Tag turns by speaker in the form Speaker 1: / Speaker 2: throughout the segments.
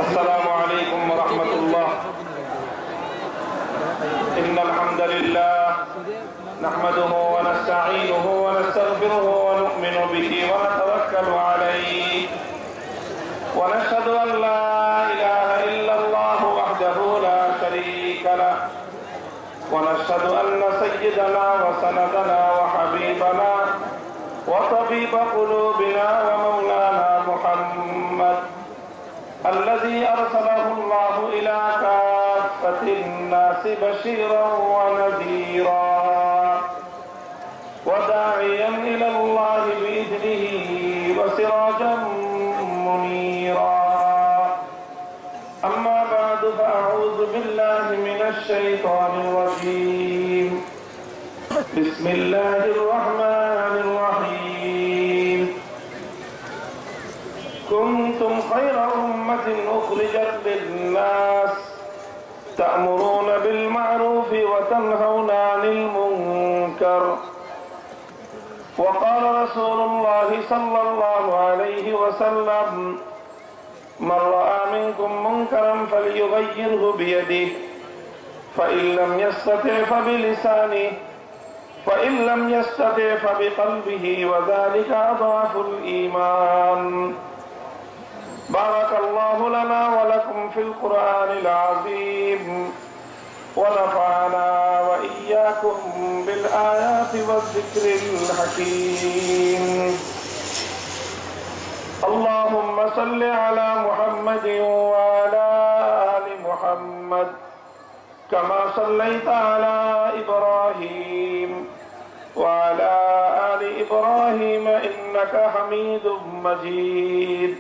Speaker 1: السلام عليكم ورحمة الله. إن الحمد لله نحمده ونستعينه ونستغفره ونؤمن به ونتوكل عليه ونشهد أن لا إله إلا الله وحده لا شريك له ونشهد أن سيدنا وسندنا وحبيبنا وطبيب قلوبنا ومولانا محمد الذي أرسله الله إلى كافة الناس بشيرا ونذيرا وداعيا إلى الله بإذنه وسراجا منيرا. أما بعد فأعوذ بالله من الشيطان الرجيم. بسم الله الرحمن الرحيم. كنتم خير أمة أخرجت للناس تأمرون بالمعروف وتنهون عن المنكر. وقال رسول الله صلى الله عليه وسلم: من رأى منكم منكرا فليغيره بيده فإن لم يستطع فبلسانه فإن لم يستطع فبقلبه وذلك أضعف الإيمان. بارك الله لنا ولكم في القرآن العظيم ونفعنا وإياكم بالآيات والذكر الحكيم. اللهم صل على محمد وعلى آل محمد كما صليت على إبراهيم وعلى آل إبراهيم إنك حميد مجيد.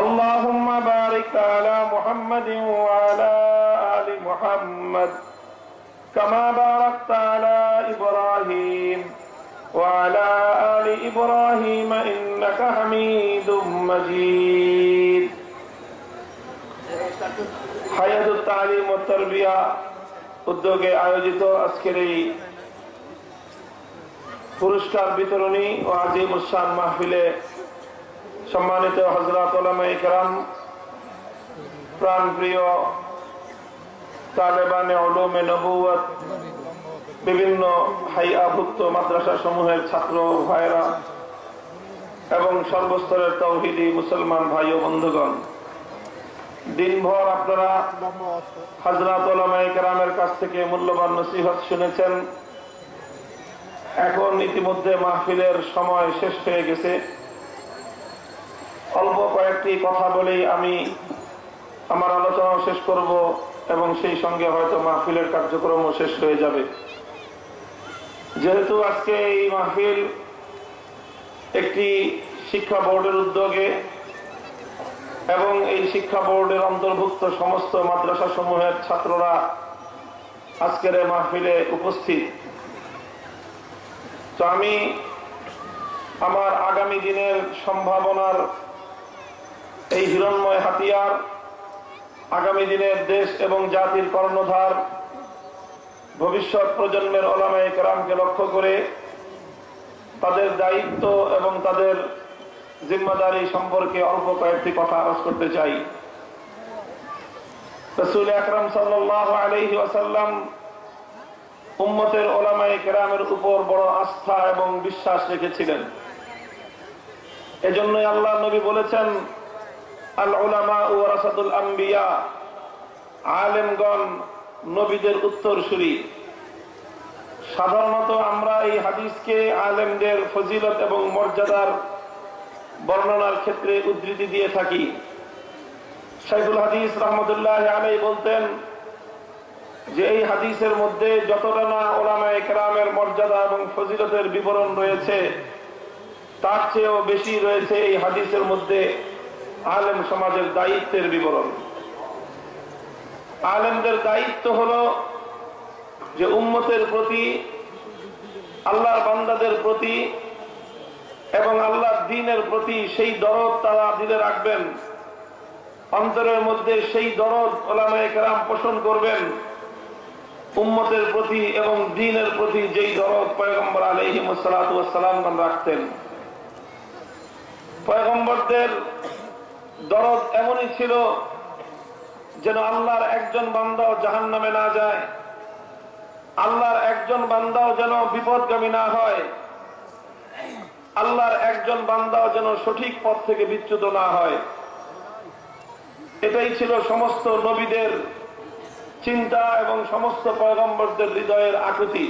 Speaker 1: اللهم بارك على محمد وعلى آل محمد كما باركت على إبراهيم وعلى آل إبراهيم إنك حميد مجيد. হায়াতুত তালিম ও তারবিয়া উদ্যোগে আয়োজিত আজকের এই পুরস্কার বিতরণী ও আজিমুস শান মাহফিলে সম্মানিত হযরত উলামায়ে কেরাম, প্রাণপ্রিয় তালেবানে উলুমে নবুওয়াত, বিভিন্ন হাইয়াভুক্ত মাদ্রাসা সমূহের ছাত্র ভাইরা এবং সর্বস্তরের তাওহীদি মুসলমান ভাই ও বন্ধুগণ, দিনভর আপনারা হযরত উলামায়ে কেরামের কাছ থেকে মূল্যবান নসিহত শুনেছেন। এখন ইতিমধ্যে মাহফিলের সময় শেষ হয়ে গেছে। অল্প কয়েকটি কথা বলেই আমি আমার আলোচনা শেষ করব এবং সেই সঙ্গে হয়তো মাহফিলের কার্যক্রমও শেষ হয়ে যাবে। যেহেতু আজকে এই মাহফিল একটি শিক্ষা বোর্ডের উদ্যোগে এবং এই শিক্ষা বোর্ডের অন্তর্ভুক্ত সমস্ত মাদ্রাসা সমূহের ছাত্ররা আজকের এই মাহফিলে উপস্থিত, তো আমি আমার আগামী দিনের সম্ভাবনার এই হিরণ্ময় হাতিয়ার, আগামী দিনের দেশ এবং জাতির কর্ণধার ভবিষ্যৎ প্রজন্মের উলামায়ে কেরামকে লক্ষ্য করে তাদের দায়িত্ব এবং তাদের জিম্মাদারি সম্পর্কে অল্প কয়েকটি কথা আরজ করতে চাই। রাসূল আকরাম সাল্লাল্লাহু আলাইহি ওয়াসাল্লাম উম্মতের উলামায়ে কেরামের উপর বড় আস্থা এবং বিশ্বাস রেখেছিলেন। এজন্যই আল্লাহর নবী বলেছেন, আল উলামা ওয়ারাসাতুল আম্বিয়া, আলেমগণ নবীদের উত্তরসূরি। সাধারণত আমরা এই হাদিসকে আলেমদের ফজিলত এবং মর্যাদার বর্ণনার ক্ষেত্রে উদ্ধৃতি দিয়ে থাকি। শাইখুল হাদিস রাহমাতুল্লাহি আলাইহি বলতেন যে এই হাদিসের মধ্যে যতটা না উলামায়ে কেরামের মর্যাদা এবং ফজিলতের বিবরণ রয়েছে, তার চেয়েও বেশি রয়েছে এই হাদিসের মধ্যে আলেম সমাজের দায়িত্বের বিবরণ। আলেমদের দায়িত্ব হলো যে উম্মতের প্রতি, আল্লাহর বান্দাদের প্রতি এবং আল্লাহর দ্বীনের প্রতি সেই দরদ তারা দিলে রাখবেন, অন্তরের মধ্যে সেই দরদ উলামায়ে কেরাম পোষণ করবেন। উম্মতের প্রতি এবং দ্বীনের প্রতি যেই দরদ পয়গম্বর আলাইহিস সালাতু ওয়াস সালাম রাখতেন, পয়গম্বরদের দরদ এমনই ছিল যেন আল্লাহর একজন বান্দাও জাহান্নামে না যায়, আল্লাহর একজন বান্দাও যেন বিপদগামী না হয়, আল্লাহর একজন বান্দাও যেন সঠিক পথ থেকে বিচ্যুত না হয়। এটাই ছিল সমস্ত নবীদের চিন্তা এবং সমস্ত পয়গম্বরদের হৃদয়ের আকুতি।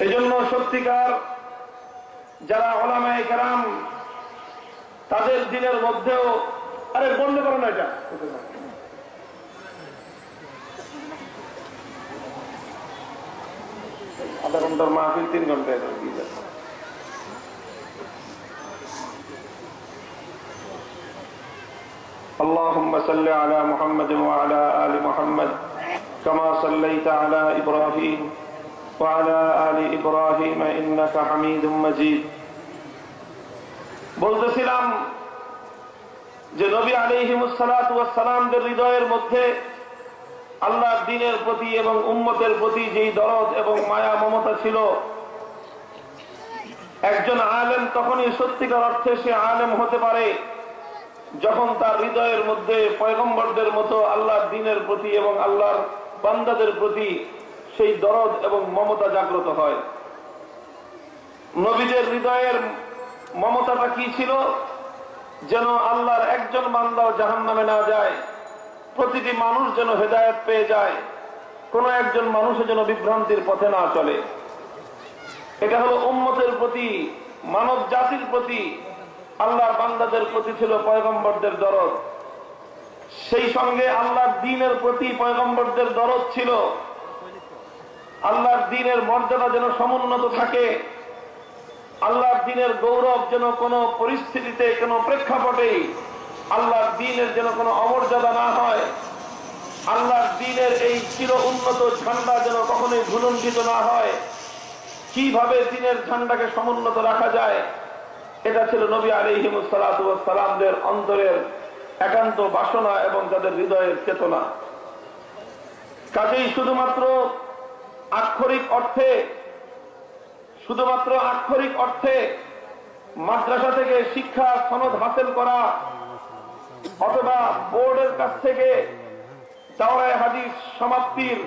Speaker 1: এজন্য সত্যিকার যারা উলামায়ে কেরাম তাদের দিনের মধ্যেও, আরে বন্ধ করো না এটা, আধা ঘন্টার মাহফিল 3 ঘন্টায় দিয়ে যাবে। اللهم صل على محمد وعلى آل محمد كما صليت على إبراهيم وعلى آل إبراهيم إنك حميد مجيد। বলতেছিলাম যে নবী আলাইহিমুস সালাতু ওয়াস সালামদের হৃদয়ের মধ্যে আল্লাহর দ্বীনের প্রতি এবং উম্মতের প্রতি যেই দরদ এবং মায়া মমতা ছিল, একজন আলেম তখনই সত্যিকার অর্থে সে আলেম হতে পারে যখন তার হৃদয়ের মধ্যে পয়গম্বরদের মতো আল্লাহর দ্বীনের প্রতি এবং আল্লাহর বান্দাদের প্রতি সেই দরদ এবং মমতা জাগ্রত হয়। নবীদের হৃদয়ের মমতাটা কি ছিল? যেন আল্লাহর একজন বান্দাও জাহান্নামে না যায়, প্রতিটি মানুষ যেন হেদায়েত পেয়ে যায়, কোন একজন মানুষও যেন বিভ্রান্তির পথে না চলে। এটা হলো উম্মতের প্রতি, মানব জাতির প্রতি, আল্লাহর বান্দাদের প্রতি ছিল পয়গম্বরদের দরদ। সেই সঙ্গে আল্লাহর দ্বীনের প্রতি পয়গম্বরদের দরদ ছিল। আল্লাহর দ্বীনের মর্যাদা যেন সমুন্নত থাকে, আল্লাহর দ্বীনের গৌরব যেন কোনো পরিস্থিতিতে, কোনো প্রেক্ষাপটে আল্লাহর দ্বীনের যেন কোনো অমর্যাদা না হয়, আল্লাহর দ্বীনের এই চির উন্নত ঝান্ডা যেন কখনোই ভুলুণ্ঠিত না হয়। কিভাবে দ্বীনের ঝান্ডাকে সমুন্নত রাখা যায়, এটা ছিল নবী আলাইহিমুস সালাতু ওয়াস সালামদের অন্তরের একান্ত বাসনা এবং তাদের হৃদয়ের চেতনা। কাজেই শুধুমাত্র আক্ষরিক অর্থে মাদ্রাসা থেকে শিক্ষা সনদ হাসিল করা অথবা বোর্ডের কাছ থেকে দাওরায়ে হাদিস সমাপ্তির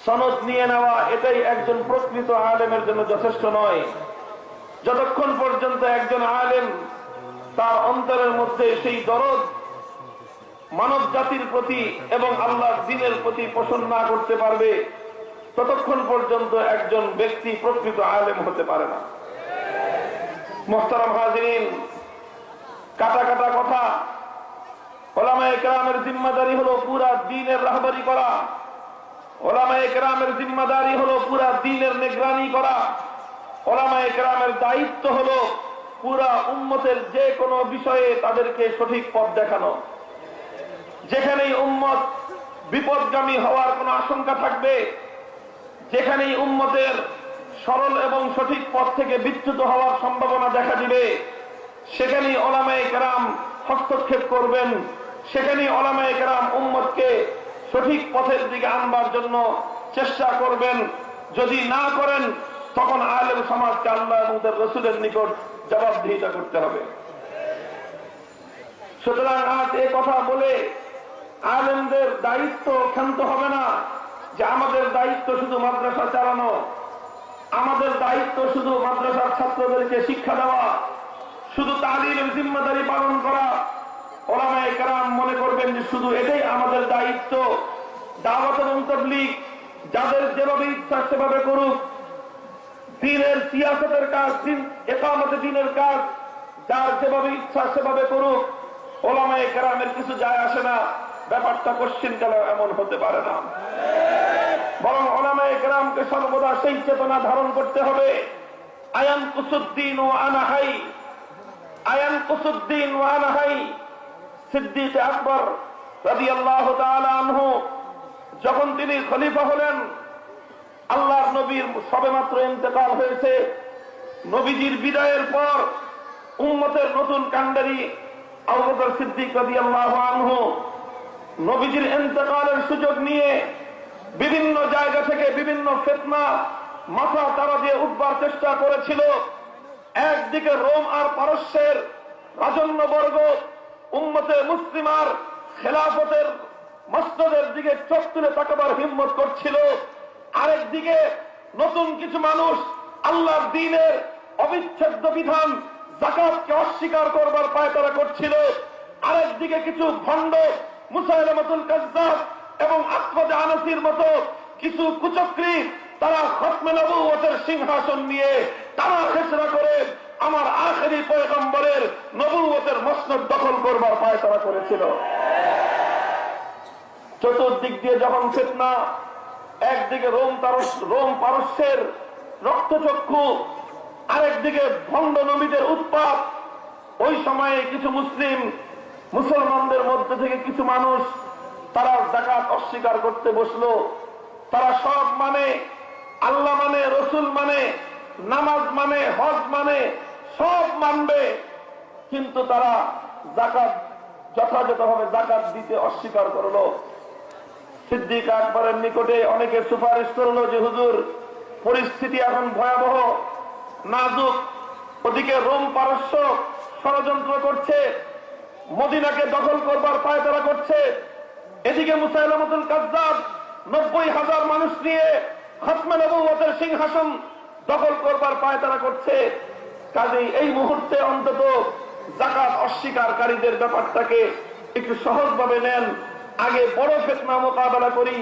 Speaker 1: সনদ নিয়ে নেওয়া, এটাই একজন প্রকৃত আলেমের জন্য যথেষ্ট নয়। যতক্ষণ পর্যন্ত একজন আলেম তার অন্তরের মধ্যে সেই দরদ মানব জাতির প্রতি এবং আল্লাহর দ্বীনের প্রতি পোষণ না করতে পারবে, ততক্ষণ পর্যন্ত একজন ব্যক্তি প্রকৃত আলেম হতে পারে না। মুহতারাম হাজিরিন, কাটা কাটা কথা, উলামায়ে কেরামের জিম্মাদারি হলো পুরা দ্বীনের রাহবারি করা, উলামায়ে কেরামের জিম্মাদারি হলো পুরা দ্বীনের নিগরানি করা, উলামায়ে কেরামের দায়িত্ব হলো পুরা উম্মতের যে কোনো বিষয়ে তাদেরকে সঠিক পথ দেখানো। যেখানেই উম্মত বিপদগামী হওয়ার কোনো আশঙ্কা থাকবে, যেখানেই উম্মতের সরল এবং সঠিক পথ থেকে বিচ্যুত হওয়ার সম্ভাবনা দেখা দিবে, সেখানেই উলামায়ে কেরাম হস্তক্ষেপ করবেন, সেখানেই উলামায়ে কেরাম উম্মতকে সঠিক পথের দিকে আনবার জন্য চেষ্টা করবেন। যদি না করেন, তখন আলেম সমাজকে আল্লাহ এবং তার রাসূলের নিকট জবাবদিহিতা করতে হবে। সুতরাং আজ এই কথা বলে আলেমদের দায়িত্ব ক্ষান্ত হবে না যে আমাদের দায়িত্ব শুধু মাদ্রাসা চালানো, আমাদের দায়িত্ব শুধু মাদ্রাসার ছাত্রদেরকে শিক্ষা দেওয়া, শুধু তালিমের জিম্মাদারি পালন করা। উলামায়ে কেরাম মনে করবেন যে শুধু এটাই আমাদের দায়িত্ব। দাওয়াত এবং তাবলীগ যাদের যেভাবে ইচ্ছা সেভাবে করুক, দ্বীনের সিয়াসতের কাজ, ইকামতে দ্বীনের কাজ যার যেভাবে ইচ্ছা সেভাবে করুক, উলামায়ে কেরামের কিছু যায় আসে না। ব্যাপারটা কোশ্চিনকালে এমন হতে পারে না, বরং উলামায়ে কেরামকে সর্বদা সেই চেতনা ধারণ করতে হবে। আয়ান কুসুদ্দিন ও আনা হাই, আয়ান কুসুদ্দিন ও আনা হাই। সিদ্দিক আকবর রাদিয়াল্লাহু তাআলা আনহু যখন তিনি খলিফা হলেন, আল্লাহর নবীর সবেমাত্র ইন্তেকাল হয়েছে, নবীজির বিদায়ের পর উম্মতের নতুন কান্ডারি আবু বকর সিদ্দিক রাদিয়াল্লাহু আনহু নবীজির ইন্তেকালের সুযোগ নিয়ে বিভিন্ন জায়গা থেকে বিভিন্ন ফিতনা মাথা তারা দিয়ে উঠবার চেষ্টা করেছিল। একদিকে রোম আর পারস্যের রাজন্যবর্গ উম্মতে মুসলিমার খেলাফতের মসনদের দিকে চোখ তুলে তাকাবার হিম্মত করছিল, আরেকদিকে নতুন কিছু মানুষ আল্লাহর দ্বীনের অবিচ্ছেদ্য বিধান যাকাতকে অস্বীকার করবার পায়তারা করছিল, আরেকদিকে কিছু ভণ্ড মুসাইলামাতুল কাজ্জাব এবং আসওয়াদ আনাসির মতো কিছু কুচক্রী তারা খতমে নবুয়তের সিংহাসন নিয়ে টানা হেঁচড়া করে আমার আখেরি পয়গম্বরের নবুয়তের মসনদ দখল করবার পায়তারা করেছিল। চতুর্দিক দিয়ে যখন ফিতনা, একদিকে রোম পারস্যের রক্তচক্ষু, আরেকদিকে ভণ্ড নবীদের উৎপাত, ওই সময়ে কিছু মুসলমানদের মধ্যে থেকে কিছু মানুষ তারা যাকাত অস্বীকার করতে বসলো। তারা সব মানে, আল্লাহ মানে, রসুল মানে, নামাজ মানে, হজ মানে, সব মানবে, কিন্তু তারা যাকাত যথাযথভাবে যাকাত দিতে অস্বীকার করলো। সিদ্দিক আকবরের নিকটে অনেকে সুপারিশ করলো যে হুজুর, পরিস্থিতি এখন ভয়াবহ, নাজুক, ওদিকে রোম পারস্য ষড়যন্ত্র করছে, মদিনাকে দখল করবার পায়তারা করছে, এদিকে মুসাইলামাতুল কাজ্জাব 90,000 মানুষ নিয়ে খতমে নবুয়তের সিংহাসন দখল করবার পায়তারা করছে। কাজেই এই মুহূর্তে অন্তত যাকাত অস্বীকারীদের ব্যাপারটাকে একটু সহজভাবে নেন, আগে বড় ফিতনা মোকাবেলা করি,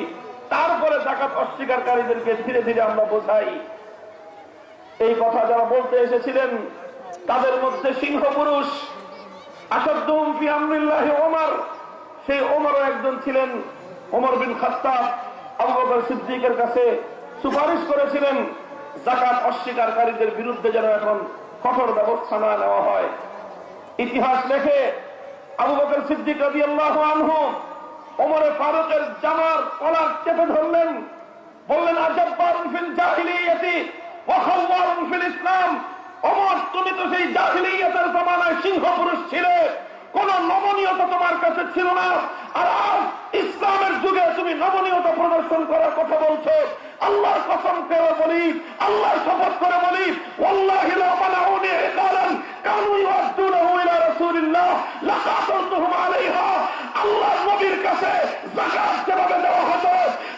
Speaker 1: তারপরে যাকাত অস্বীকারীদেরকে ধীরে ধীরে আমরা বোঝাই। এই কথা যারা বলতে এসেছিলেন তাদের মধ্যে সিংহ পুরুষ আসাদুহুম ফি আমরিল্লাহি ওমর, সেই ওমরও একজন ছিলেন। ওমর বিন খাত্তাব আবু বকর সিদ্দিকের কাছে সুপারিশ করেছিলেন যাকাত অস্বীকারীদের বিরুদ্ধে যেন এখন কঠোর ব্যবস্থা না নেওয়া হয়। ইতিহাস লেখে আবু বকর সিদ্দিক রাদিয়াল্লাহু আনহু ওমরে ফারুকের জামার কলার চেপে ধরলেন, বললেন আজাব্বারুন ফিল জাহিলিয়াতি ওয়া খাওয়ারুন ফিল ইসলাম। ওমর, তুমি তো সেই জাহিলিয়াতের জামানায় সিংহ পুরুষ ছিলে, কোন নমনীয়তা তোমার কাছে ছিল না, আর আজ ইসলামের যুগে তুমি নমনীয়তা প্রদর্শন করার কথা বলছো। আল্লাহর কসম করে বলি, আল্লাহর শপথ করে বলি, ওয়াল্লাহি লা মানাউনি ইকালান কানু ইউআদ্দুনাহু ইলা রাসূলিল্লাহ লাকাতাতুহুম আলাইহা। আল্লাহর নবীর কাছে যাকাত যেভাবে দেওয়া হতো,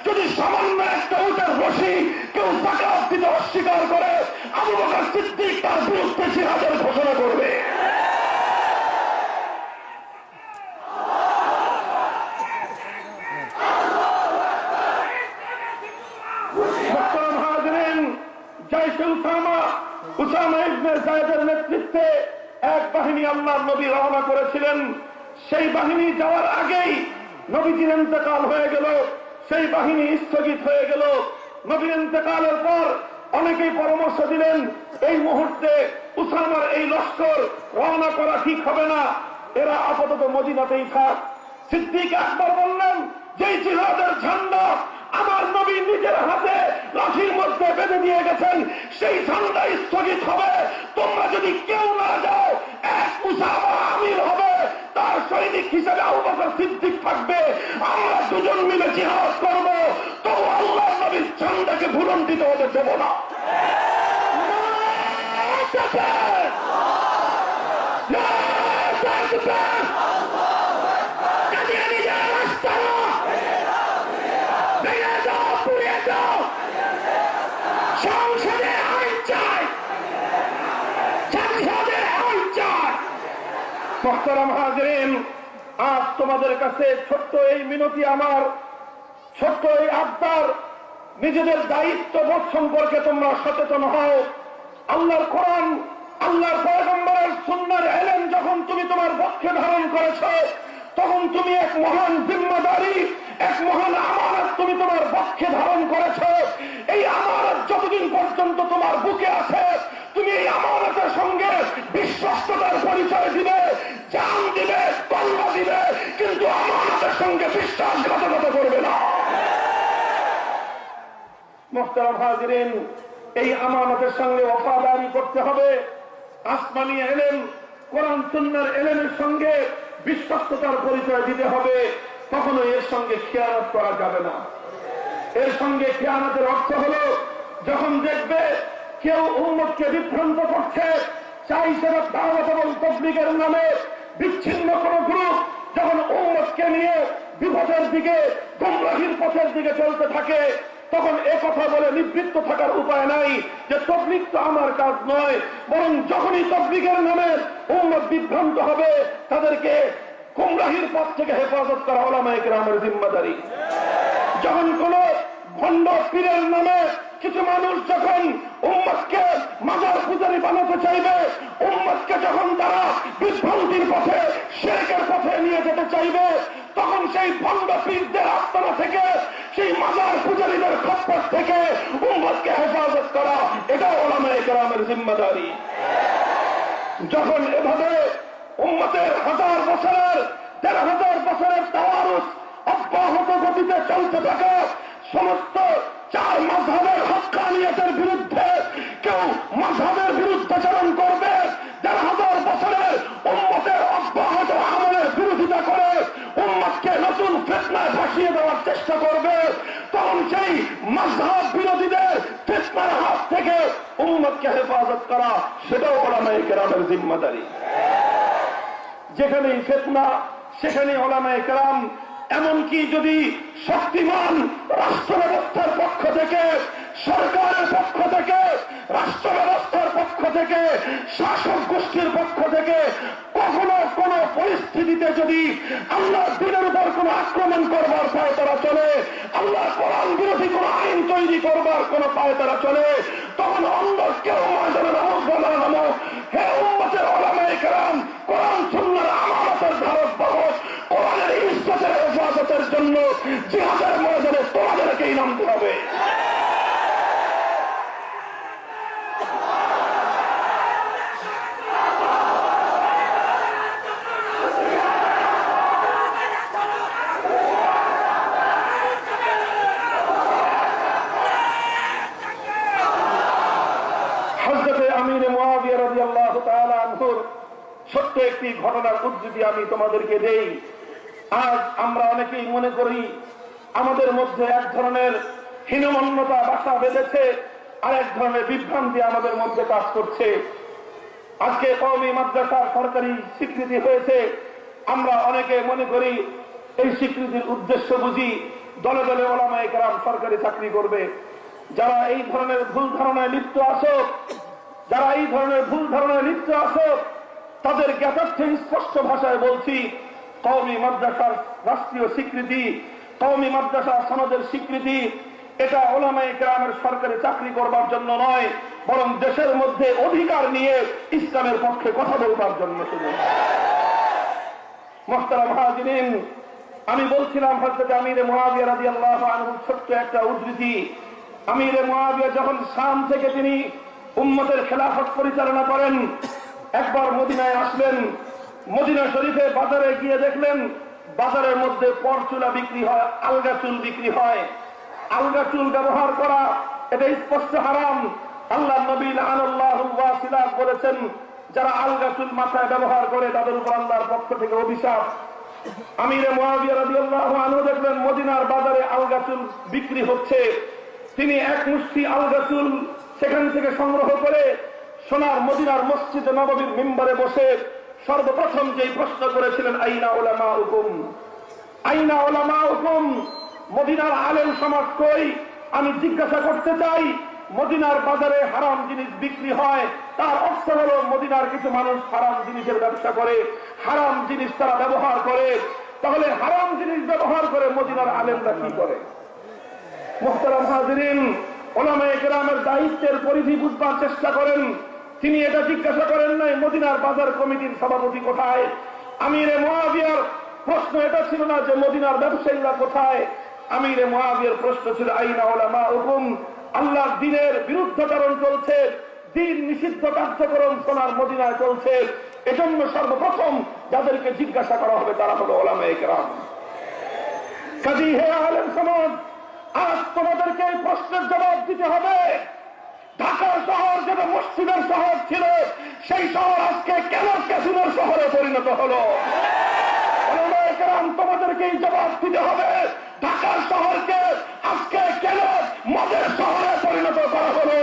Speaker 1: যদি সামান্য একটা উটের রশি কেউ যাকাত দিতে অস্বীকার করে, আবু বকর সিদ্দিক তার বিরুদ্ধে জিহাদের ঘোষণা করবে। উসামা ইবনে যায়েদের নেতৃত্বে এক বাহিনী আল্লাহর নবী রওনা করেছিলেন। সেই বাহিনী যাওয়ার আগেই নবীজির ইন্তেকাল হয়ে গেল, সেই বাহিনী স্থগিত হয়ে গেল। নবীর ইন্তেকালের পর অনেকেই পরামর্শ দিলেন এই মুহূর্তে উসামার এই লস্কর রওনা করা ঠিক হবে না, এরা আপাতত মদিনাতেই থাক। সিদ্দিক আকবর বললেন, যেই জিহাদের ঝান্ডা আমার নবী নিজের হাতে লাঠির মধ্যে বেঁধে দিয়ে গেছেন, সেই ঝান্ডা স্থগিত হবে। তোমরা যদি কেউ না যাও, এক উসামা আমির হবে, তার সৈনিক হিসেবে আবু বকর সিদ্দিক থাকবে, আমরা দুজন মিলে জিহাদ করব, তবু আল্লাহর নবীর ঝান্ডাকে ভুলন্টিত হতে দেব না। সংসদে আইন চাই, সংসদে আইন চাই। মুহতারাম হাজিরিন, আজ তোমাদের কাছে ছোট্ট এই মিনতি, আমার ছোট্ট এই আবদার, নিজেদের দায়িত্ববোধ সম্পর্কে তোমরা সচেতন হও। আল্লাহর কোরআন, আল্লাহর পয়গম্বরের সুন্নাহর ইলম যখন তুমি তোমার পক্ষে ধারণ করেছ, তখন তুমি এক মহান জিম্মাদারি, এক মহান আমানত তুমি তোমার পক্ষে ধারণ করেছ। এই আমানত যতদিন পর্যন্ত তোমার বুকে আছে, তুমি এই আমানতের সঙ্গে বিশ্বস্ততার পরিচয় দিবে, জান দিবে, তলবা দিবে, কিন্তু আমানতের সঙ্গে বিশ্বাসঘাতকতা করবে না। মুহতারাম হাজিরিন, এই আমানতের সঙ্গে ওফাদারি করতে হবে। আসমানি ইলম, কোরআন সুন্নাহর ইলমের সঙ্গে বিশ্বস্ততার পরিচয় দিতে হবে। কখনো এর সঙ্গে খেয়ানত করা যাবে না। এর সঙ্গে খেয়ানতের অর্থ হল যখন দেখবে কেউ উম্মতকে বিভ্রান্ত করছে, চাই সেটা দাওয়াত এবং তাবলীগের নামে বিচ্ছিন্ন কোন গ্রুপ যখন উম্মতকে নিয়ে বিপদের দিকে, গুমরাহির পথের দিকে চলতে থাকে, তখন কথা বলে নিবৃত্ত থাকার উপায় নাই যে তাবলীগ তো আমার কাজ নয়। বরং যখনই তাবলীগের নামে উম্মত বিভ্রান্ত হবে, তাদেরকে গুমরাহির পথ থেকে হেফাজত করা উলামায়ে কেরামের জিম্মাদারি। যখন কোন ভণ্ড পীরের নামে কিছু মানুষ যখন উম্মতকে মাজার পূজারী বানাতে চাইবে, উম্মতকে যখন তারা বিভ্রান্তির পথে, শিরকের পথে নিয়ে যেতে চাইবে, তখন সেই ভণ্ড পীরদের আস্তানা থেকে, সেই মাজার পূজারীদের খপ্পর থেকে উম্মতকে হেফাজত করা, এটা উলামায়ে কেরামের জিম্মাদারি। যখন এভাবে উম্মতের 1000 বছরের, 1500 বছরের তাওয়ারুস অব্যাহত গতিতে চলতে থাকে, সমস্ত 4 মাযহাবের হক্কানিয়তের বিরুদ্ধে কেউ মাযহাবের বিরুদ্ধাচরণ করবে, 1500 বছরের উম্মতের অব্যাহত আমলের বিরোধিতা করে উম্মতকে নতুন ফিতনায় ফাঁসিয়ে দেওয়ার চেষ্টা করবে, তখন সেই মাযহাব বিরোধীদের ফিতনার হাত থেকে উম্মতকে হেফাজত করা, সেটাও উলামায়ে কেরামের জিম্মাদারি। যেখানেই ফিতনা সেখানে উলামায়ে কেরাম, এমনকি যদি শক্তিমান রাষ্ট্র ব্যবস্থার পক্ষ থেকে, সরকারের পক্ষ থেকে, রাষ্ট্র ব্যবস্থার পক্ষ থেকে, শাসক গোষ্ঠীর পক্ষ থেকে কখনো কোন পরিস্থিতিতে যদি আল্লাহর দ্বীনের উপর কোন আক্রমণ করবার পায় তারা চলে, আল্লাহর কোরআন বিরোধী কোন আইন তৈরি করবার কোন পায় তারা চলে, তখন অন্য কেউ ময়দানে নামক বলা নামক, হে উম্মতের উলামায়ে কেরাম, কোরআন সুন্নাহর আমানতের ধারক বাহক, কোরআনের ইজ্জতের হেফাজতের জন্য জিহাদের ময়দানে তোমাদেরকেই নামতে হবে। হযরতে আমির মুআবিয়া রাদিয়াল্লাহু তাআলা আনহুর ছোট্ট একটি ঘটনার উদ্ধৃতি আমি তোমাদেরকে দেই। আজ আমরা অনেকেই মনে করি আমাদের মধ্যে এক ধরনের হীনমন্যতা বাসা বেঁধেছে, আর এক ধরনের বিভ্রান্তি আমাদের মধ্যে কাজ করছে। আজকে কওমি মাদ্রাসার সরকারি স্বীকৃতি হয়েছে, আমরা অনেকে মনে করি এই স্বীকৃতির উদ্দেশ্য বুঝি দলে দলে উলামায়ে কেরাম সরকারি চাকরি করবে। যারা এই ধরনের ভুল ধারণায় লিপ্ত আছো, যারা এই ধরনের ভুল ধারণায় লিপ্ত আছো, তাদের জ্ঞাতার্থে স্পষ্ট ভাষায় বলছি, কওমি মাদ্রাসার রাষ্ট্রীয় স্বীকৃতি, কওমি মাদ্রাসা সনদের স্বীকৃতি, এটা উলামায়ে কেরামের সরকারি চাকরি করবার জন্য নয়, বরং দেশের মধ্যে অধিকার নিয়ে ইসলামের পক্ষে কথা বলবার জন্য শুধু। মুহতারাম হাজিরিন, আমি বলছিলাম হযরত আমির মুআবিয়া রাদিয়াল্লাহু আনহু ছোট্ট একটা উদ্ধৃতি। আমির মুআবিয়া যখন শাম থেকে তিনি উম্মতের খেলাফত পরিচালনা করেন, একবার মদিনায় আসলেন। মদিনা শরীফে বাজারে গিয়ে দেখলেন বাজারের মধ্যে পরচুলা বিক্রি হয়, আলগা চুল বিক্রি হয়। আলগা চুল ব্যবহার করা এটা স্পষ্ট হারাম। আল্লাহ নবী লাআনাল্লাহুল ওয়াসিলাত বলেছেন, যারা আলগা চুল মাথায় ব্যবহার করে তাদের উপর আল্লাহর পক্ষ থেকে অভিশাপ। আমিরে মুআবিয়া রাদিয়াল্লাহু আনহু দেখলেন মদিনার বাজারে আলগা চুল বিক্রি হচ্ছে। তিনি এক মুষ্টি আলগা চুল সেখান থেকে সংগ্রহ করে সোনার মদিনার মসজিদে নববীর মিম্বরে বসে সর্বপ্রথম যেই প্রশ্ন করেছিলেন, আইনা উলামাউকুম, আইনা উলামাউকুম, মদিনার আলেম সমাজ কই? আমি জিজ্ঞাসা করতে চাই, মদিনার বাজারে হারাম জিনিস বিক্রি হয়, তার অর্থ হলো মদিনার কিছু মানুষ হারাম জিনিসের ব্যবসা করে, হারাম জিনিস তারা ব্যবহার করে। তাহলে হারাম জিনিস ব্যবহার করে মদিনার আলেমরা কি করে? মুহতারাম হাজিরিন, উলামায়ে কেরামের দায়িত্বের পরিধি বুঝবার চেষ্টা করেন। তিনি এটা জিজ্ঞাসা করেন নাই মদিনার বাজার কমিটির সভাপতি কোথায়। আমিরে মুআবিয়ার প্রশ্ন এটা ছিল না যে মদিনার ব্যবসায়ীরা কোথায়। আমিরে মুআবিয়ার প্রশ্ন ছিল, আইনা উলামাউকুম, আল্লাহর দ্বীনের বিরুদ্ধাচরণ চলছে, দ্বীন নিষিদ্ধ কার্যক্রম সোনার মদিনায় চলছে, এজন্য সর্বপ্রথম যাদেরকে জিজ্ঞাসা করা হবে তারা হলো উলামায়ে কেরাম। কাজী হে আলেম সমাজ, আজ তোমাদেরকে এই প্রশ্নের জবাব দিতে হবে। ঢাকা শহর যেটা মসজিদের শহর ছিল, সেই শহর আজকে কেন ক্যাসিনোর শহরে পরিণত হলো? উলামায়ে কেরাম কেরাম তোমাদেরকেই জবাব দিতে হবে। ঢাকা শহরকে আজকে কেন মদের শহরে পরিণত করা হলো?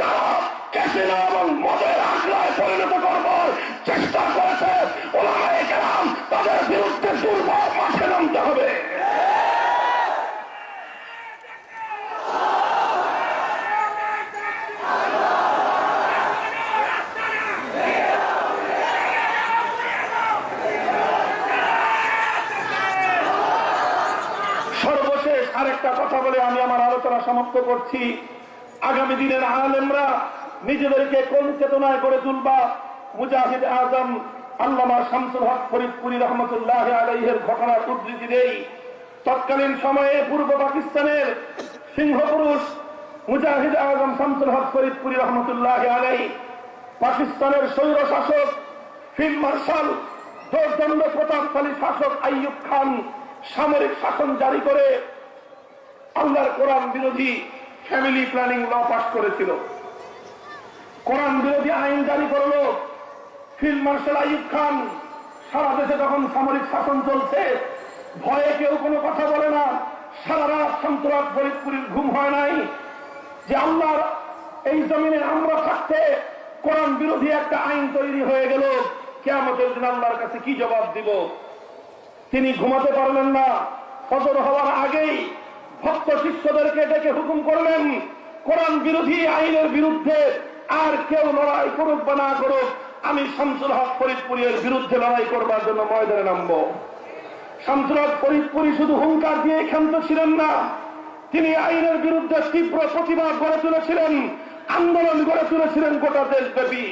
Speaker 1: যারা ক্যাসিনো এবং মদের আখড়ায় পরিণত করবার চেষ্টা করেছে ওলামায়ে কেরাম তাদের বিরুদ্ধে দুর্বার মাঠে নামতে হবে। সর্বশেষ আরেকটা কথা বলে আমি আমার আলোচনা সমাপ্ত করছি। আগামী দিনের আলেমরা নিজেদেরকে কোন চেতনায় গড়ে তুলবা? মুজাহিদ আজম আল্লামা শামসুল হক ফরিদপুরি রহমতুল্লাহ আলাইহির ঘটনার উদ্ধৃতি দেই। তৎকালীন সময়ে পূর্ব পাকিস্তানের সিংহপুরুষ মুজাহিদ আজম শামসুল হক ফরিদপুরি রহমতুল্লাহ আলাইহি পাকিস্তানের স্বৈর শাসক ফিল্ড মার্শাল দোর্দণ্ড প্রতাপশালী শাসক আইয়ুব খান সামরিক শাসন জারি করে আল্লাহর কোরআন বিরোধী ফ্যামিলি প্ল্যানিং ল পাস করেছিল। কোরআন বিরোধী আইন জারি করল ফিল্ড মার্শাল আইয়ুব খান। সারা দেশে তখন সামরিক শাসন চলছে, ভয়ে কেউ কোনো কথা বলে না। সারা রাত শামসুল ফরিদপুরীর ঘুম হয় নাই যে আল্লাহর এই জমিনে আমরা থাকতে কোরআন বিরোধী একটা আইন তৈরি হয়ে গেল, কিয়ামতের দিন আল্লাহর কাছে কি জবাব দিব? তিনি ঘুমাতে পারলেন না। ফজর হওয়ার আগেই ভক্ত শিষ্যদেরকে ডেকে হুকুম করলেন, কোরআন বিরোধী আইনের বিরুদ্ধে আর কেউ লড়াই করুক বা না করুক, আমি শামসুল হক ফরিদপুরের বিরুদ্ধে লড়াই করবার জন্য ময়দানে নামব। শামসুল হক ফরিদপুরি শুধু হুঙ্কার দিয়ে ক্ষান্ত ছিলেন না, তিনি আইনের বিরুদ্ধে তীব্র প্রতিবাদ গড়ে তুলেছিলেন, আন্দোলন গড়ে তুলেছিলেন গোটা দেশব্যাপী।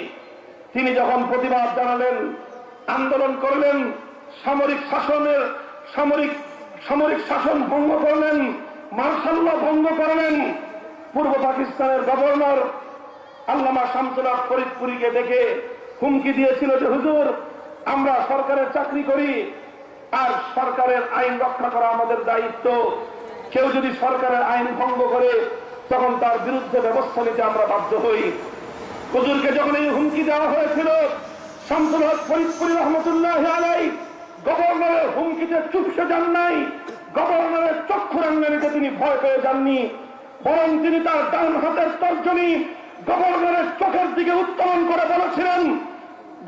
Speaker 1: তিনি যখন প্রতিবাদ জানালেন, আন্দোলন করলেন, সামরিক শাসন ভঙ্গ করলেন, মার্শাল ল ভঙ্গ করলেন। পূর্ব পাকিস্তানের গভর্নর আল্লামা শামসুল হক ফরিদপুরীকে ডেকে হুমকি দিয়েছিল যে হুজুর, আমরা সরকারের চাকরি করি আর সরকারের আইন রক্ষা করা আমাদের দায়িত্ব। কেউ যদি সরকারের আইন ভঙ্গ করে তখন তার বিরুদ্ধে ব্যবস্থা নিতে আমরা বাধ্য হই। হুজুরকে যখন এই হুমকি দেওয়া হয়েছিল, শামসুল হক ফরিদপুরি রহমতুল্লাহ আলাইহি গভর্নরের হুমকিতে চুপসে যান নাই। গভর্নরের চক্ষু রাঙ্গানিতে তিনি ভয় পেয়ে যাননি, বরং তিনি তার ডান হাতের তর্জনী গভর্নরের চোখের দিকে উত্তোলন করে বলেছিলেন,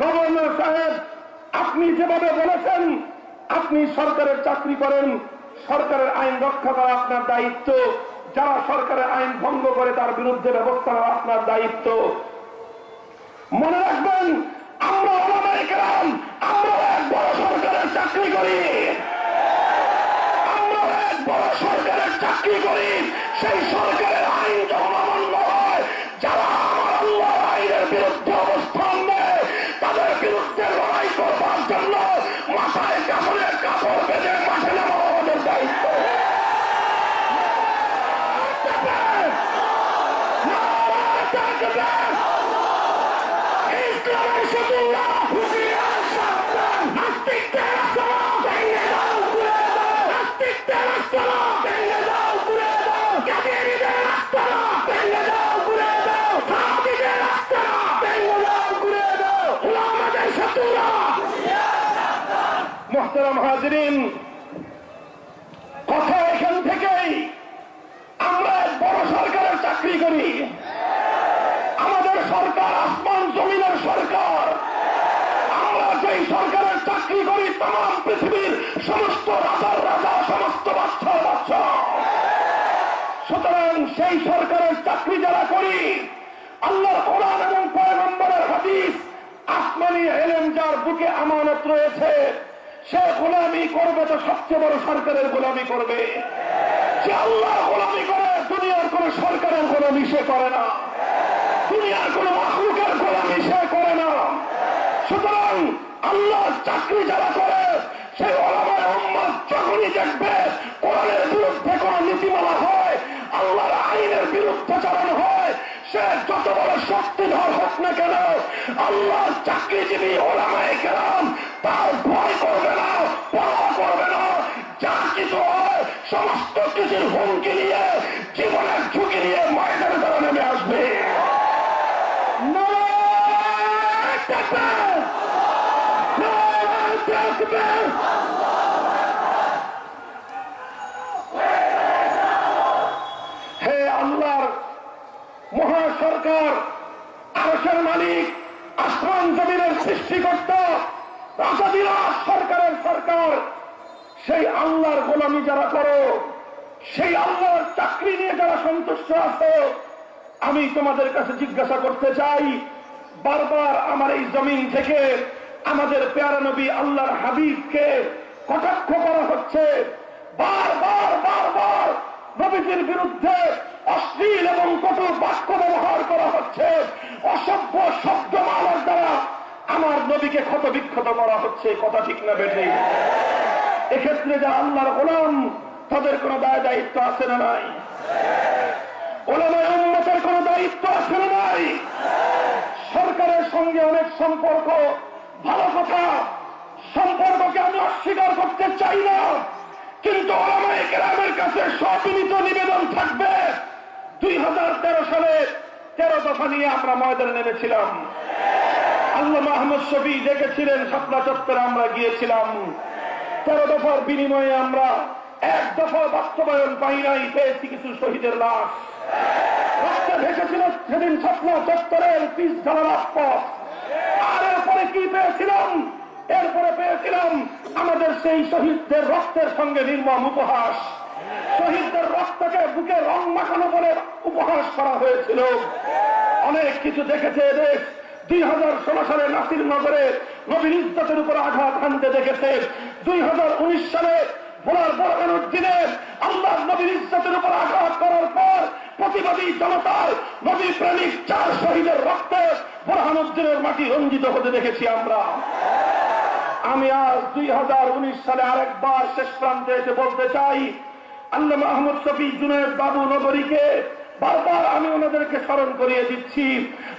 Speaker 1: গভর্নর সাহেব, আপনি যেভাবে বলেছেন আপনি সরকারের চাকরি করেন, সরকারের আইন রক্ষা করা আপনার দায়িত্ব, যারা সরকারের আইন ভঙ্গ করে তার বিরুদ্ধে ব্যবস্থা নেওয়া আপনার দায়িত্ব। মনে রাখবেন, আমরা ওলামায়ে কেরাম আমরা এক বড় সরকারের চাকরি করি, আমরা এক বড় সরকারের চাকরি করি। সেই সরকারের আইন যখন অমান্য হয়, যারা আমার আল্লাহর আইনের বিরুদ্ধে অবস্থান নেয় তাদের বিরুদ্ধে লড়াই করবার জন্য মাথায় কাপড়ের কাপড় বেঁধে মাঠে নেওয়া আমাদের দায়িত্ব। ইসলামের শত্রুরা হুঁশিয়ার সাবধান, নাস্তিকদের আস্তানা ভেঙে দাও, ঘুরে দাও, নাস্তিকদের আস্তানা ভেঙে দাও, ঘুরে দাও, কাদিয়ানীদের আস্তানা ভেঙে দাও, ঘুরে দাও, সাহাবীদের আস্তানা ভেঙে দাও, ঘুরে দাও, ওলামাদের শত্রুরা হুঁশিয়ার সাবধান। মুহতারাম হাজিরিন, কথা এখান থেকেই, আমরা এক বড় সরকারের চাকরি করি। আমাদের সরকার আসমান জমিনের সরকার। আমরা যেই সরকারের চাকরি করি তাম পৃথিবীর সমস্ত রাজার রাজা, সমস্ত বাদশার বাদশা। সুতরাং সেই সরকারের চাকরি যারা করি, আল্লাহর কোরআন এবং পয়গম্বরের হাদিস আসমানি ইলম যার বুকে আমানত রয়েছে, সে গোলামি করবে তো সবচেয়ে বড় সরকারের গোলামি করবে। যে আল্লাহর গোলামি করে, দুনিয়ার কোন সরকারের গোলামি সে করে না, দুনিয়ার কোন মাখলুকের গোলামি সে করে না। সুতরাং আল্লাহর চাকরি যারা করে, সেই ওলামায়ে উম্মাত যখনই দেখবে কোরআনের বিরুদ্ধে কোন নীতিমালা হয়, আল্লাহর আইনের বিরুদ্ধে চালানো হয়, সে যত বড় শক্তিধর হোক না কেন, আল্লাহর চাকরিজীবী ওলামায়ে কেরাম তার ভয় করবে না, পরোয়া করবে না। যা কিছু হয় সমস্ত কিছুর হুমকি নিয়ে, জীবনের ঝুঁকি নিয়ে ময়দানে তারা নেমে আসবে। নারায়ে তাকবীর, নারায়ে থাকবে। হে আল্লাহর মহাসরকার, আরশের মালিক, আসমান জমিনের সৃষ্টিকর্তা, রাজাদিরাজ সরকারের সরকার, সেই আল্লাহর গোলামি যারা করো, সেই আল্লাহর চাকরি নিয়ে যারা সন্তুষ্ট আছে, আমি তোমাদের কাছে জিজ্ঞাসা করতে চাই, বারবার আমার এই জমিন থেকে আমাদের পেয়ারা নবী আল্লাহর হাবিবকে কটাক্ষ করা হচ্ছে, বারবার বারবার নবীজির বিরুদ্ধে অশ্লীল এবং কঠোর বাক্য ব্যবহার করা হচ্ছে, অসভ্য শব্দমালার দ্বারা আমার নবীকে ক্ষত বিক্ষত করা হচ্ছে। কথা ঠিক না বেঠে? এক্ষেত্রে যারা আল্লাহর গোলাম, তাদের কোনো দায় দায়িত্ব আছে না নাই? ওলামায়ে উম্মতের কোনো দায়িত্ব আছে না নাই? সরকারের সঙ্গে অনেক সম্পর্ক, ভালো কথা, সম্পর্ককে আমি অস্বীকার করতে চাই না, কিন্তু ওলামায়ে কেরামের কাছে সবিনীত নিবেদন থাকবে। 2013 সালে 13 দফা নিয়ে আমরা ময়দানে নেমেছিলাম। আল্লামা আহমদ শফী ডেকেছিলেন, শাপলা চত্বরে আমরা গিয়েছিলাম। 13 দফার বিনিময়ে আমরা এক দফা বাস্তবায়ন পাই নাই, পেয়েছি কিছু শহীদের লাশ। রক্তে ভেসেছিল সেদিন শাপলা চত্বরের পিচ ঢালা রাজপথ। আর এরপরে কি পেয়েছিলাম? এরপরে পেয়েছিলাম আমাদের সেই শহীদদের রক্তের সঙ্গে নির্মম উপহাস। শহীদদের রক্তকে বুকে রং মাখানো বলে উপহাস করা হয়েছিল। অনেক কিছু দেখেছে এদেশ। 2016 সালে নাসিরনগরে নবীর ইজ্জতের উপর আঘাত হানতে দেখেছে। 2019 সালে ভোলার বোরহানুদ্দিনে আল্লাহর নবীর ইজ্জতের উপর আঘাত করার পর প্রতিবাদী জনতার নবী প্রেমিক 4 শহীদের রক্তে বোরহানুদ্দিনের মাটি রঞ্জিত হতে দেখেছি আমরা। আমি আজ 2019 সালে আরেকবার শেষ প্রান্তে এসে বলতে চাই, আল্লামা আহমদ শফী, জুনায়েদ বাবু নগরীকে বারবার আমি ওনাদেরকে স্মরণ করিয়ে দিচ্ছি।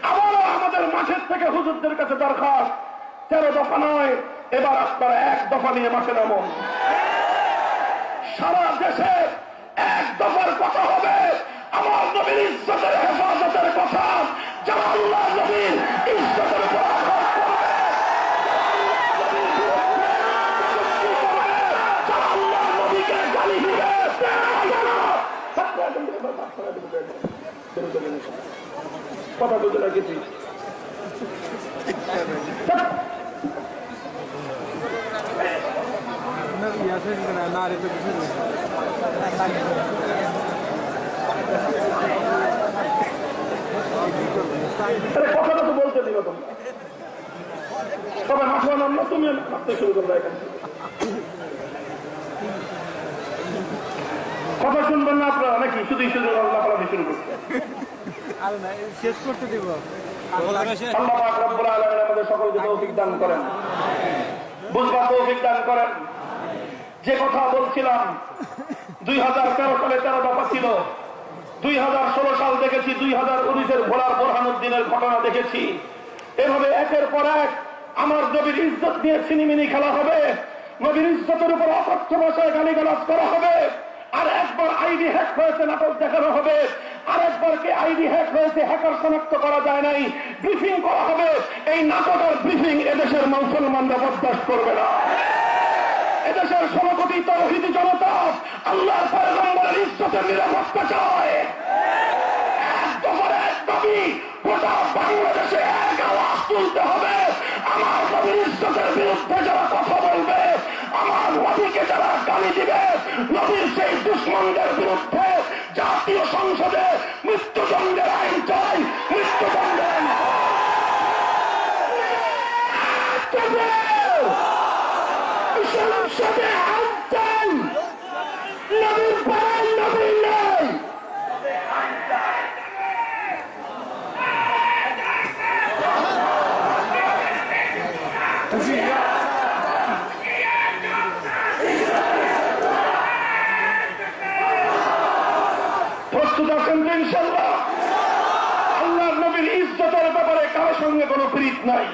Speaker 1: আবারও আমাদের মাঠের থেকে হুজুরদের কাছে দরখাস্ত, 13 দফা নয়, এবার আপনারা এক দফা নিয়ে মাঠে নামুন। সারা দেশে এক দফার কথা হবে, আমার নবীর ইজ্জতের হেফাজতের কথা। যারা আল্লাহ নবীর ইজ্জতের উপর আঘাত করবে, যারা আল্লাহ নবীকে গালি দিবে, কথা বলতে লাগেছি। কথাটা তো বলতে দিল তোমরা, তবে মাঠে নাম না, তুমি মারতে শুরু করবে। এখানে কথা শুনবেন না আপনারা নাকি? শুধুই শুধু আল্লাহ পালাতে শুরু করছে।
Speaker 2: শেষ করতে দিব।
Speaker 1: আল্লাহ পাক রব্বুল আলামিন আমাদের সকলকে তৌফিক দান করেন, বুঝবার তৌফিক দান করেন। যে কথা বলছিলাম, 2013 সালে 13 দফা ছিল, 2016 সাল দেখেছি, 2019-এর ভোলার বোরহানুদ্দিনের ঘটনা দেখেছি। এভাবে একের পর এক আমার নবীর ইজ্জত নিয়ে ছিনিমিনি খেলা হবে, নবীর ইজ্জতের উপর অকথ্য ভাষায় গালিগালাজ করা হবে। আর একবার আইডি হ্যাক হয়েছে নাটক দেখানো হবে, আর একবার কে আইডি হ্যাক হয়েছে হ্যাকার শনাক্ত করা যায় নাই, ব্রিফিং করা হবে। এই নাটক আর ব্রিফিং এদেশের মুসলমানরা বরদাস্ত করবে না। এদেশের 16 কোটি তাওহীদি জনতা আল্লাহর পয়গম্বরের ইজ্জতের নিরাপত্তা চায়। এক দফার এক দাবি, গোটা বাংলাদেশে এক আওয়াজ তুলতে হবে। আমার নবীর ইজ্জতের বিরুদ্ধে যারা কথা বলবে, আমার নবীকে যারা গালি দিবে, নবীর সেই দুশ্মনদের বিরুদ্ধে জাতীয় সংসদে মৃত্যুদণ্ডের আইন চাই, মৃত্যুদণ্ডের আইন। সংসদে আইন চাই, নবীর পরায় নবীর নেই। প্রস্তুত আছেন তো ইনশাল্লাহ? আল্লাহর নবীর ইজ্জতের ব্যাপারে কারো সঙ্গে কোনো প্রীত নাই,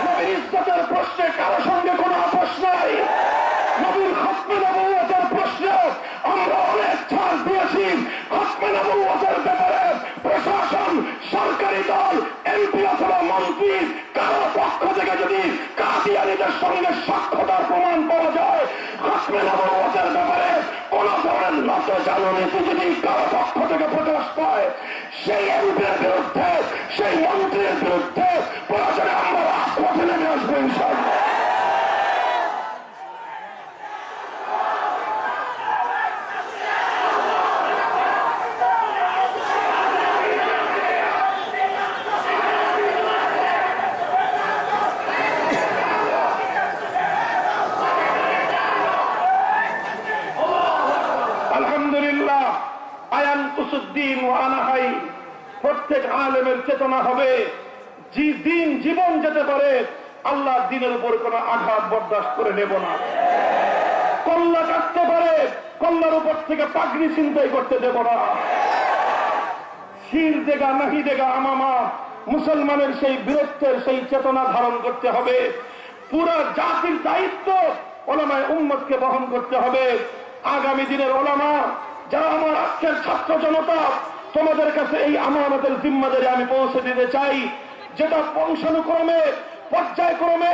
Speaker 1: নবীর ইজ্জতের প্রশ্নে কারো সঙ্গে কোনো আপোষ নাই। নবীর খতমে নবুয়তের প্রশ্নে আমরা অনেক ছাড় দিয়েছি। খতমে নবুয়তের ব্যাপারে প্রশাসন, সরকারি দল এমপি অথবা মন্ত্রী কারো পক্ষ থেকে যদি কাদিয়ানীদের সঙ্গে সাক্ষাৎকার প্রমাণ পাওয়া যায়, খতমে নবুওয়াতের ব্যাপারে কোন ধরনের নত জাননীতি যদি কারো পক্ষ থেকে প্রকাশ পায়, সেই এমপির বিরুদ্ধে, সেই মন্ত্রীর বিরুদ্ধে প্রয়োজনে আমরা রাজপথে নেমে আসবো ইনশাআল্লাহ। আলহামদুলিল্লাহ, আয়ান কুসুদ্দিন ও আনাহাই, প্রত্যেক আলেমের চেতনা হবে যে দিন জীবন যেতে পারে আল্লাহর দিনের উপর কোন আঘাত বরদাস্ত করে নেব না। কল্লা কাটতে পারে, কল্লার উপর থেকে পাগড়ি চিন্তাই করতে দেব না। শির দেগা নাহি দেগা আমামা, মুসলমানের সেই বীরত্বের সেই চেতনা ধারণ করতে হবে। পুরা জাতির দায়িত্ব ওলামায়ে উম্মতকে বহন করতে হবে। আগামী দিনের ওলামা যারা, আমার আজকের ছাত্র জনতা, তোমাদের কাছে এই আমানতের জিম্মাদারি আমি পৌঁছে দিতে চাই, যেটা বংশানুক্রমে, পর্যায়ক্রমে,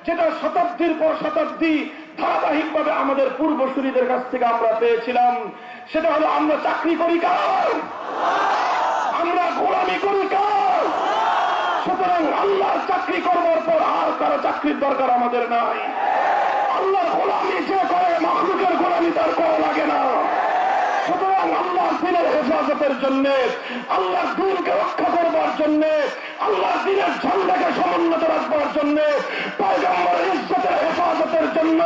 Speaker 1: যেটা শতাব্দীর পর শতাব্দী ধারাবাহিকভাবে আমাদের পূর্বসূরীদের কাছ থেকে আমরা পেয়েছিলাম। সেটা হলো, আমরা চাকরি করি কার? আমরা গোলামি করি কার? সুতরাং আল্লাহর চাকরি করবার পর আর কারো চাকরির দরকার আমাদের নাই। আল্লাহর গোলামি যে করে, মাখলুকের গোলামি তার করা লাগে না। সুতরাং আল্লাহর দিনের হেফাজতের জন্য, আল্লাহর দিনকে রক্ষা করবার জন্য, আল্লাহর দিনের ঝান্ডাকে সমুন্নত রাখবার জন্য, পয়গম্বরের ইজ্জতের হেফাজতের জন্য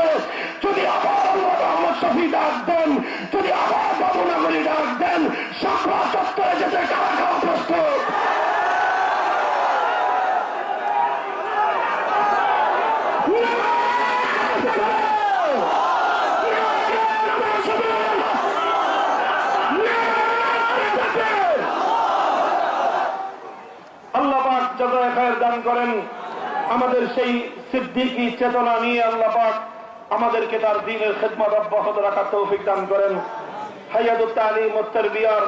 Speaker 1: যদি আবার আল্লাহ আহমদ শফি ডাক দেন, যদি আবার বাবুনগরী ডাক দেন, শাপলা চত্বরে যেতে কারা কারা প্রস্তুত? আল্লাহ পাক জাযায়ে খায়ের দান করেন। আমাদের সেই সিদ্দিকী চেতনা নিয়ে আল্লাহ পাক আমাদেরকে তার দ্বীনের খিদমত অব্যাহত রাখার তৌফিক দান করেন। হাইয়াতুত তালিম ওয়াত তারবিয়ার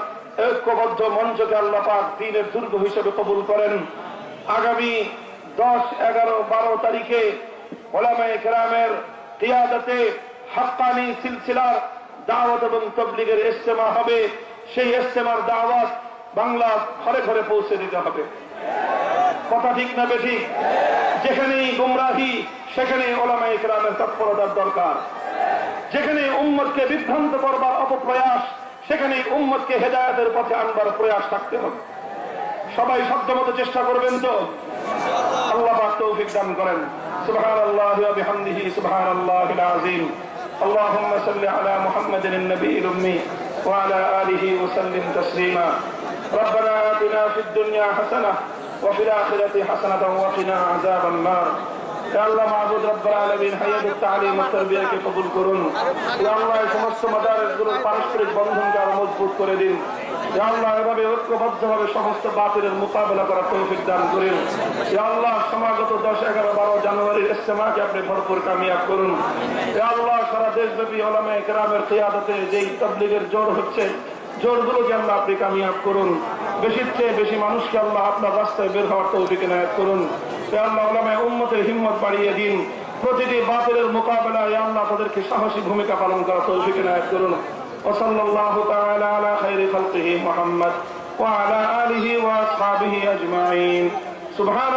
Speaker 1: ঐক্যবদ্ধ মঞ্চকে আল্লাহ পাক দ্বীনের দুর্গ হিসেবে কবুল করেন। আগামী 10, 11, 12 তারিখে উলামায়ে কেরামের কিয়াদতে হাক্কানি সিলসিলার দাওয়াত এবং তাবলীগের ইজতেমা হবে। সেই ইজতেমার দাওয়াত বাংলা ঘরে ঘরে পৌঁছে দিতে হবে। কথা ঠিক না বেঠিক? যেখানেই গুমরাহি, সেখানে উলামায়ে কেরামের তৎপরতার দরকার। যেখানে উম্মতকে বিভ্রান্ত করবার অপপ্রয়াস, সেখানে উম্মতকে হেদায়েতের পথে আনবার প্রয়াস থাকতে হবে। সবাই সাধ্যমতো চেষ্টা করবেন তো? আল্লাহ পাক তৌফিক দান করেন। সুবহানাল্লাহি ওয়া বিহামদিহি, সুবহানাল্লাহিল আযীম। আল্লাহুম্মা সাল্লি আলা মুহাম্মাদিন নবিয়্যিল উম্মি ওয়া আলা আলিহি ওয়া সাল্লিম তাসলিমা। ربنا آتنا في الدنيا حسنة وفي الآخرة حسنة وقنا عذاب النار। يا الله معبود رب العالمين, হাইয়াতুত তালিম ওয়াত তারবিয়াকে কবুল করুন। ইয়া আল্লাহ, এই সমস্ত মাদারিসগুলোর পারস্পরিক বন্ধনকে আরো মজবুত করে দিন। ইয়া আল্লাহ, এভাবে ঐক্যবদ্ধভাবে সমস্ত বাতিলের মোকাবেলা করার তৌফিক দান করুন। ইয়া আল্লাহ, সমাগত 10, 11, 12 জানুয়ারির ইজতেমাকে আপনি ভরপুর কামিয়াব করুন। ইয়া আল্লাহ, সারা দেশব্যাপী উলামায়ে কেরামের কিয়াদতে যেই তাবলীগের জোর হচ্ছে, জোরগুলোকে আল্লাহ আপনি কামিয়াব করুন। বেশির চেয়ে বেশি মানুষকে আল্লাহ আপনার রাস্তায় বের হওয়ার তৌফিক ইনায়াত করুন। ইয়া আল্লাহ, উলামায়ে উম্মতের হিম্মত বাড়িয়ে দিন। প্রতিটি বাতিলের মোকাবেলায় ইয়া আল্লাহ তাদেরকে সাহসী ভূমিকা পালন করার তৌফিক ইনায়াত করুন। ওয়া সাল্লাল্লাহু তাআলা আলা খায়রি খালকিহি মুহাম্মদ ওয়া আলা আলিহি ওয়া আসহাবিহি আজমাইন। সুবহান